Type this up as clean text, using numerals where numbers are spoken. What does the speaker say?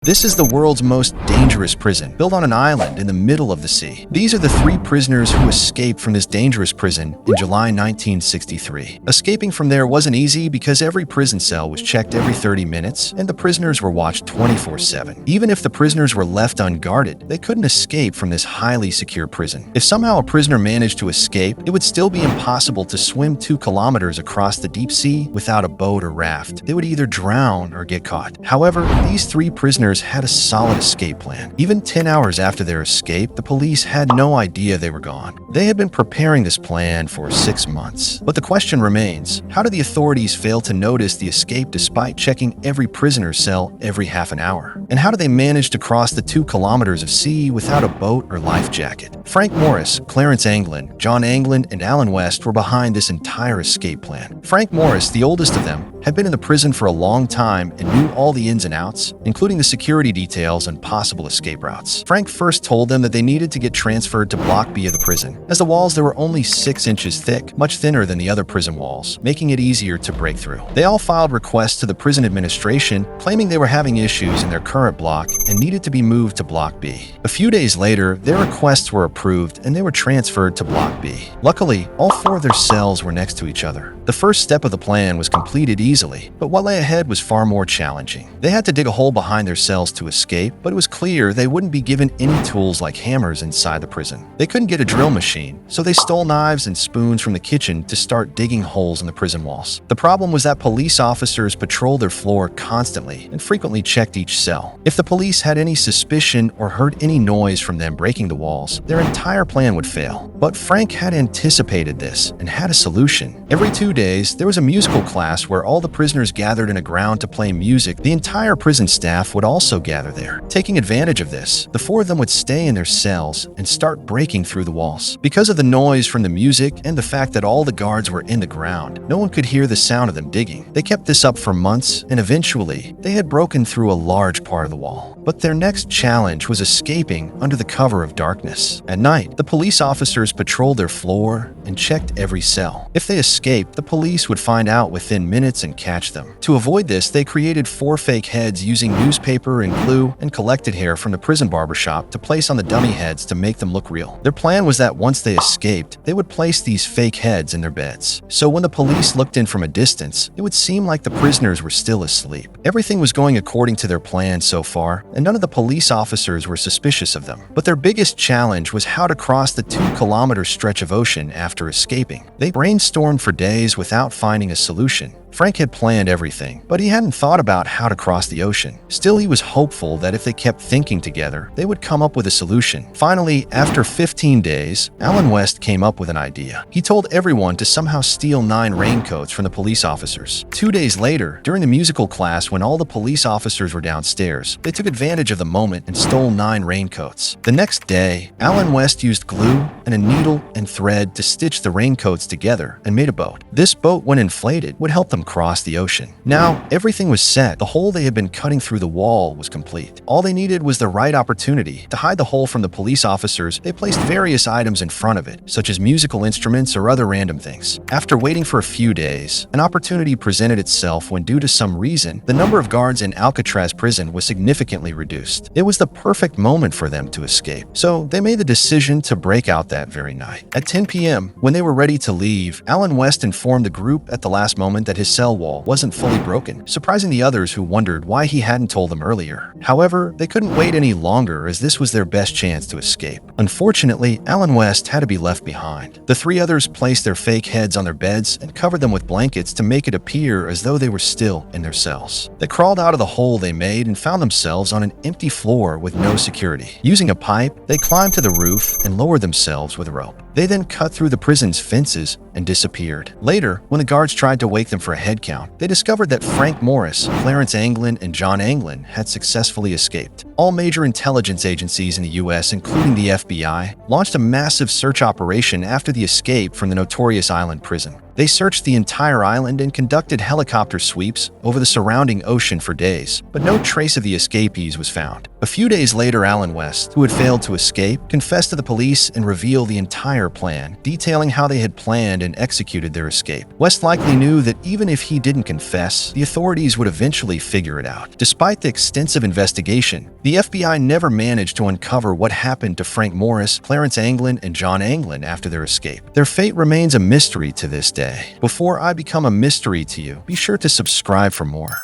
This is the world's most dangerous prison, built on an island in the middle of the sea. These are the three prisoners who escaped from this dangerous prison in July 1963. Escaping from there wasn't easy because every prison cell was checked every 30 minutes and the prisoners were watched 24/7. Even if the prisoners were left unguarded, they couldn't escape from this highly secure prison. If somehow a prisoner managed to escape, it would still be impossible to swim 2 kilometers across the deep sea without a boat or raft. They would either drown or get caught. However, these 3 prisoners had a solid escape plan. Even 10 hours after their escape, the police had no idea they were gone. They had been preparing this plan for 6 months. But the question remains, how did the authorities fail to notice the escape despite checking every prisoner's cell every half an hour? And how did they manage to cross the 2 kilometers of sea without a boat or life jacket? Frank Morris, Clarence Anglin, John Anglin, and Alan West were behind this entire escape plan. Frank Morris, the oldest of them, had been in the prison for a long time and knew all the ins and outs, including the security details and possible escape routes. Frank first told them that they needed to get transferred to Block B of the prison, as the walls there were only 6 inches thick, much thinner than the other prison walls, making it easier to break through. They all filed requests to the prison administration, claiming they were having issues in their current block and needed to be moved to Block B. A few days later, their requests were approved and they were transferred to Block B. Luckily, all 4 of their cells were next to each other. The first step of the plan was completed easily, but what lay ahead was far more challenging. They had to dig a hole behind their cells to escape, but it was clear they wouldn't be given any tools like hammers inside the prison. They couldn't get a drill machine, so they stole knives and spoons from the kitchen to start digging holes in the prison walls. The problem was that police officers patrolled their floor constantly and frequently checked each cell. If the police had any suspicion or heard any noise from them breaking the walls, their entire plan would fail. But Frank had anticipated this and had a solution. Every 2 days, there was a musical class where all the prisoners gathered in a ground to play music. The entire prison staff would also gather there. Taking advantage of this, the 4 of them would stay in their cells and start breaking through the walls. Because of the noise from the music and the fact that all the guards were in the ground, no one could hear the sound of them digging. They kept this up for months, and eventually, they had broken through a large part of the wall. But their next challenge was escaping under the cover of darkness. At night, the police officers patrolled their floor and checked every cell. If they escaped, the police would find out within minutes and catch them. To avoid this, they created 4 fake heads using newspaper and glue and collected hair from the prison barbershop to place on the dummy heads to make them look real. Their plan was that once they escaped, they would place these fake heads in their beds. So when the police looked in from a distance, it would seem like the prisoners were still asleep. Everything was going according to their plan so far, and none of the police officers were suspicious of them. But their biggest challenge was how to cross the 2-kilometer stretch of ocean after escaping. They brainstormed for days without finding a solution. Frank had planned everything, but he hadn't thought about how to cross the ocean. Still, he was hopeful that if they kept thinking together, they would come up with a solution. Finally, after 15 days, Alan West came up with an idea. He told everyone to somehow steal 9 raincoats from the police officers. 2 days later, during the musical class when all the police officers were downstairs, they took advantage of the moment and stole 9 raincoats. The next day, Alan West used glue and a needle and thread to stitch the raincoats together and made a boat. This boat, when inflated, would help them cross the ocean. Now, everything was set. The hole they had been cutting through the wall was complete. All they needed was the right opportunity. To hide the hole from the police officers, they placed various items in front of it, such as musical instruments or other random things. After waiting for a few days, an opportunity presented itself when, due to some reason, the number of guards in Alcatraz prison was significantly reduced. It was the perfect moment for them to escape. So they made the decision to break out that very night. At 10 p.m., when they were ready to leave, Alan West informed the group at the last moment that his cell wall wasn't fully broken, surprising the others who wondered why he hadn't told them earlier. However, they couldn't wait any longer as this was their best chance to escape. Unfortunately, Alan West had to be left behind. The 3 others placed their fake heads on their beds and covered them with blankets to make it appear as though they were still in their cells. They crawled out of the hole they made and found themselves on an empty floor with no security. Using a pipe, they climbed to the roof and lowered themselves with a rope. They then cut through the prison's fences and disappeared. Later, when the guards tried to wake them for a head count, they discovered that Frank Morris, Clarence Anglin, and John Anglin had successfully escaped. All major intelligence agencies in the U.S., including the FBI, launched a massive search operation after the escape from the notorious island prison. They searched the entire island and conducted helicopter sweeps over the surrounding ocean for days, but no trace of the escapees was found. A few days later, Alan West, who had failed to escape, confessed to the police and revealed the entire plan, detailing how they had planned and executed their escape. West likely knew that even if he didn't confess, the authorities would eventually figure it out. Despite the extensive investigation, the FBI never managed to uncover what happened to Frank Morris, Clarence Anglin, and John Anglin after their escape. Their fate remains a mystery to this day. Before I become a mystery to you, be sure to subscribe for more.